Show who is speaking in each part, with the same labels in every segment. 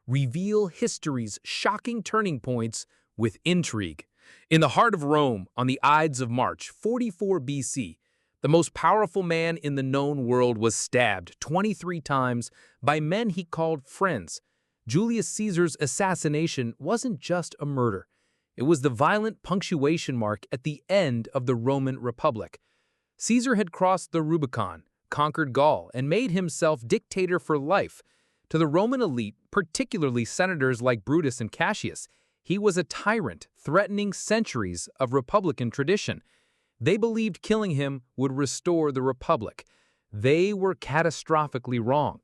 Speaker 1: reveal history's shocking turning points with intrigue. In the heart of Rome, on the Ides of March, 44 BC, the most powerful man in the known world was stabbed 23 times by men he called friends. Julius Caesar's assassination wasn't just a murder. It was the violent punctuation mark at the end of the Roman Republic. Caesar had crossed the Rubicon, conquered Gaul, and made himself dictator for life. To the Roman elite, particularly senators like Brutus and Cassius, he was a tyrant threatening centuries of republican tradition. They believed killing him would restore the republic. They were catastrophically wrong.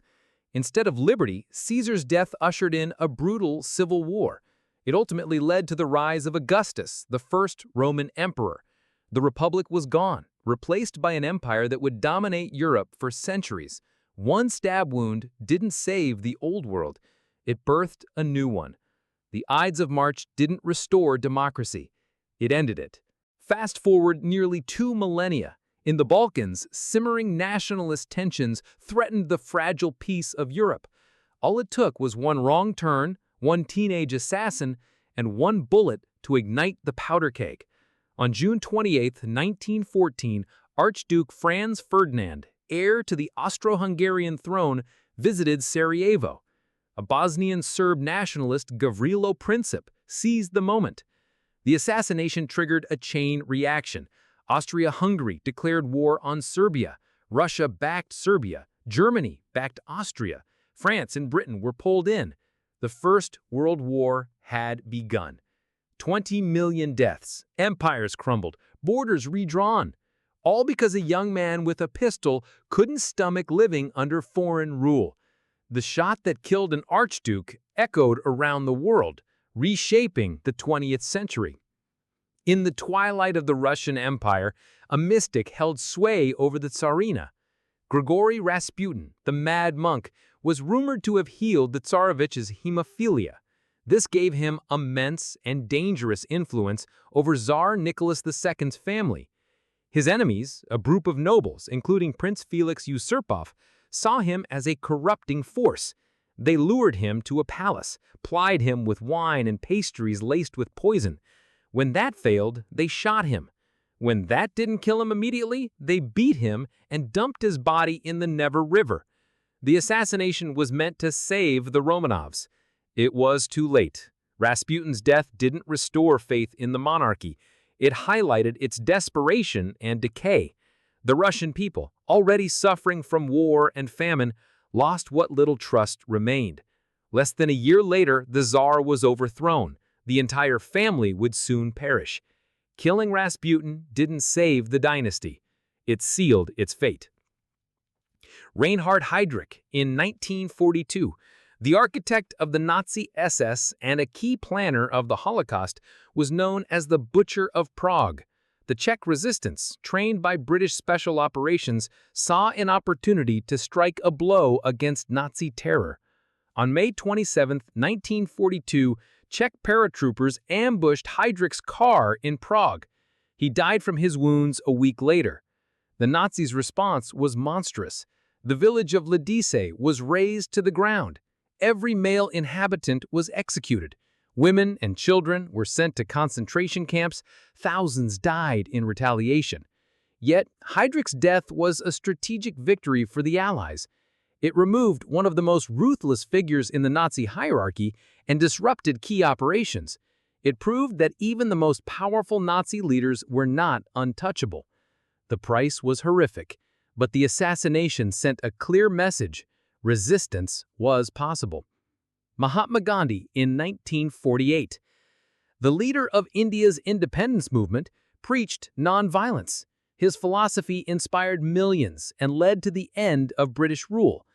Speaker 1: Instead of liberty, Caesar's death ushered in a brutal civil war. It ultimately led to the rise of Augustus, the first Roman emperor. The republic was gone, replaced by an empire that would dominate Europe for centuries. One stab wound didn't save the old world. It birthed a new one. The Ides of March didn't restore democracy. It ended it. Fast forward nearly 2 millennia. In the Balkans, simmering nationalist tensions threatened the fragile peace of Europe. All it took was one wrong turn, one teenage assassin, and one bullet to ignite the powder keg. On June 28, 1914, Archduke Franz Ferdinand, heir to the Austro-Hungarian throne, visited Sarajevo. A Bosnian Serb nationalist, Gavrilo Princip, seized the moment. The assassination triggered a chain reaction. Austria-Hungary declared war on Serbia. Russia backed Serbia. Germany backed Austria. France and Britain were pulled in. The First World War had begun. 20 million deaths, empires crumbled, borders redrawn. All because a young man with a pistol couldn't stomach living under foreign rule. The shot that killed an archduke echoed around the world, reshaping the 20th century. In the twilight of the Russian Empire, a mystic held sway over the Tsarina. Grigory Rasputin, the mad monk, was rumored to have healed the Tsarevich's hemophilia. This gave him immense and dangerous influence over Tsar Nicholas II's family. His enemies, a group of nobles, including Prince Felix Yusupov, saw him as a corrupting force. They lured him to a palace, plied him with wine and pastries laced with poison. When that failed, they shot him. When that didn't kill him immediately, they beat him and dumped his body in the Never River. The assassination was meant to save the Romanovs. It was too late. Rasputin's death didn't restore faith in the monarchy. It highlighted its desperation and decay. The Russian people, already suffering from war and famine, lost what little trust remained. Less than a year later, the Tsar was overthrown. The entire family would soon perish. Killing Rasputin didn't save the dynasty. It sealed its fate. Reinhard Heydrich, in 1942, the architect of the Nazi SS and a key planner of the Holocaust, was known as the Butcher of Prague. The Czech resistance, trained by British Special Operations, saw an opportunity to strike a blow against Nazi terror. On May 27, 1942, Czech paratroopers ambushed Heydrich's car in Prague. He died from his wounds a week later. The Nazis' response was monstrous. The village of Lidice was razed to the ground. Every male inhabitant was executed. Women and children were sent to concentration camps. Thousands died in retaliation. Yet, Heydrich's death was a strategic victory for the Allies. It removed one of the most ruthless figures in the Nazi hierarchy and disrupted key operations. It proved that even the most powerful Nazi leaders were not untouchable. The price was horrific, but the assassination sent a clear message: resistance was possible. Mahatma Gandhi in 1948. The leader of India's independence movement preached nonviolence. His philosophy inspired millions and led to the end of British rule.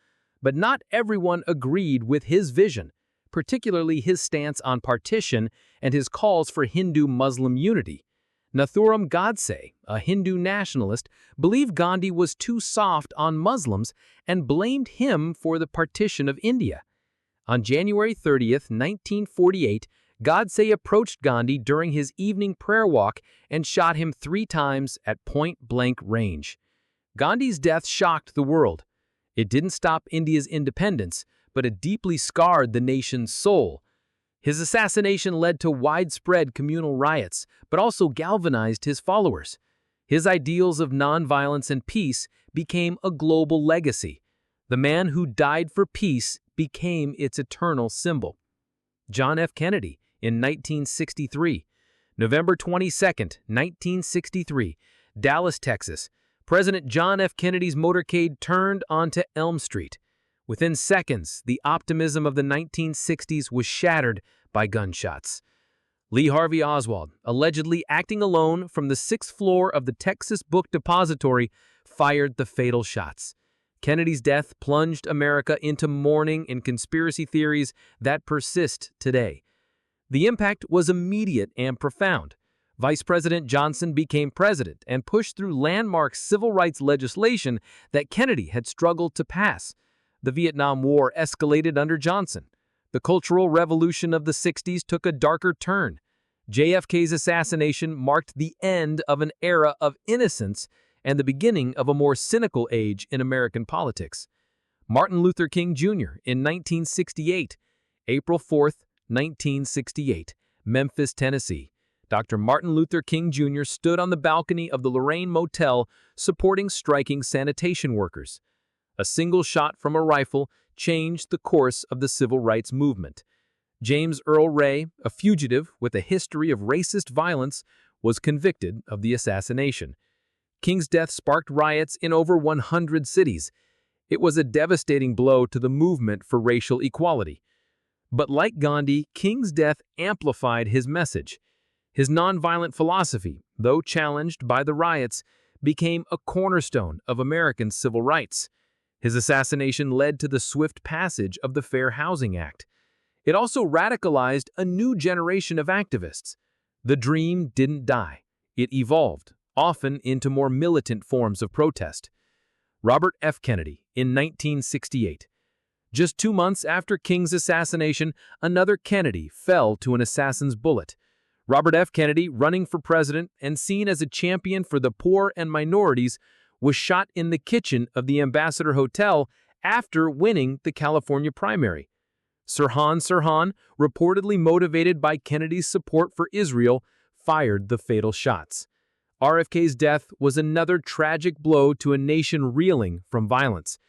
Speaker 1: But not everyone agreed with his vision, particularly his stance on partition and his calls for Hindu-Muslim unity. Nathuram Godse, a Hindu nationalist, believed Gandhi was too soft on Muslims and blamed him for the partition of India. On January 30, 1948, Godse approached Gandhi during his evening prayer walk and shot him 3 times at point-blank range. Gandhi's death shocked the world. It didn't stop India's independence, but it deeply scarred the nation's soul. His assassination led to widespread communal riots, but also galvanized his followers. His ideals of nonviolence and peace became a global legacy. The man who died for peace became its eternal symbol. John F. Kennedy in 1963. November 22, 1963, Dallas, Texas. President John F. Kennedy's motorcade turned onto Elm Street. Within seconds, the optimism of the 1960s was shattered by gunshots. Lee Harvey Oswald, allegedly acting alone from the 6th floor of the Texas Book Depository, fired the fatal shots. Kennedy's death plunged America into mourning and conspiracy theories that persist today. The impact was immediate and profound. Vice President Johnson became president and pushed through landmark civil rights legislation that Kennedy had struggled to pass. The Vietnam War escalated under Johnson. The Cultural Revolution of the 60s took a darker turn. JFK's assassination marked the end of an era of innocence and the beginning of a more cynical age in American politics. Martin Luther King Jr. in 1968, April 4, 1968, Memphis, Tennessee. Dr. Martin Luther King Jr. stood on the balcony of the Lorraine Motel supporting striking sanitation workers. A single shot from a rifle changed the course of the civil rights movement. James Earl Ray, a fugitive with a history of racist violence, was convicted of the assassination. King's death sparked riots in over 100 cities. It was a devastating blow to the movement for racial equality. But like Gandhi, King's death amplified his message. His nonviolent philosophy, though challenged by the riots, became a cornerstone of American civil rights. His assassination led to the swift passage of the Fair Housing Act. It also radicalized a new generation of activists. The dream didn't die. It evolved, often into more militant forms of protest. Robert F. Kennedy in 1968. Just 2 months after King's assassination, another Kennedy fell to an assassin's bullet. Robert F. Kennedy, running for president and seen as a champion for the poor and minorities, was shot in the kitchen of the Ambassador Hotel after winning the California primary. Sirhan Sirhan, reportedly motivated by Kennedy's support for Israel, fired the fatal shots. RFK's death was another tragic blow to a nation reeling from violence.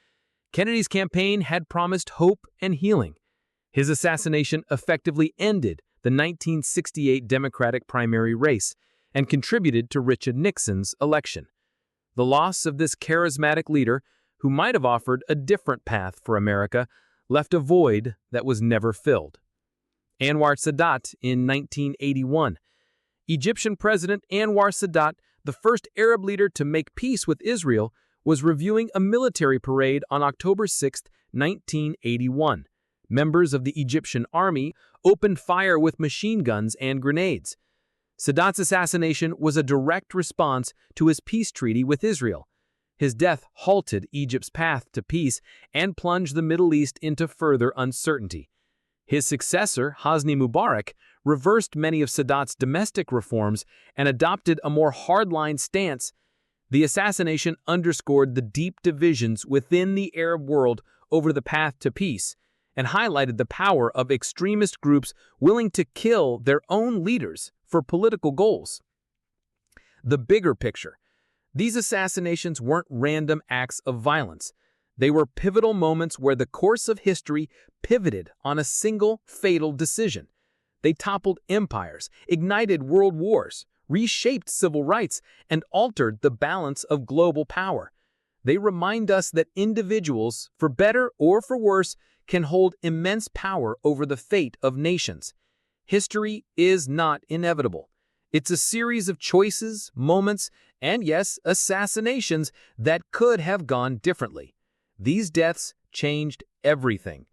Speaker 1: Kennedy's campaign had promised hope and healing. His assassination effectively ended the 1968 Democratic primary race and contributed to Richard Nixon's election. The loss of this charismatic leader, who might have offered a different path for America, left a void that was never filled. Anwar Sadat in 1981. Egyptian President Anwar Sadat, the first Arab leader to make peace with Israel, was reviewing a military parade on October 6, 1981. Members of the Egyptian army opened fire with machine guns and grenades. Sadat's assassination was a direct response to his peace treaty with Israel. His death halted Egypt's path to peace and plunged the Middle East into further uncertainty. His successor, Hosni Mubarak, reversed many of Sadat's domestic reforms and adopted a more hardline stance. The assassination underscored the deep divisions within the Arab world over the path to peace and highlighted the power of extremist groups willing to kill their own leaders for political goals. The bigger picture. These assassinations weren't random acts of violence. They were pivotal moments where the course of history pivoted on a single fatal decision. They toppled empires, ignited world wars, reshaped civil rights, and altered the balance of global power. They remind us that individuals, for better or for worse, can hold immense power over the fate of nations. History is not inevitable. It's a series of choices, moments, and yes, assassinations that could have gone differently. These deaths changed everything.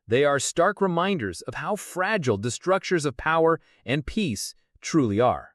Speaker 1: They are stark reminders of how fragile the structures of power and peace truly are.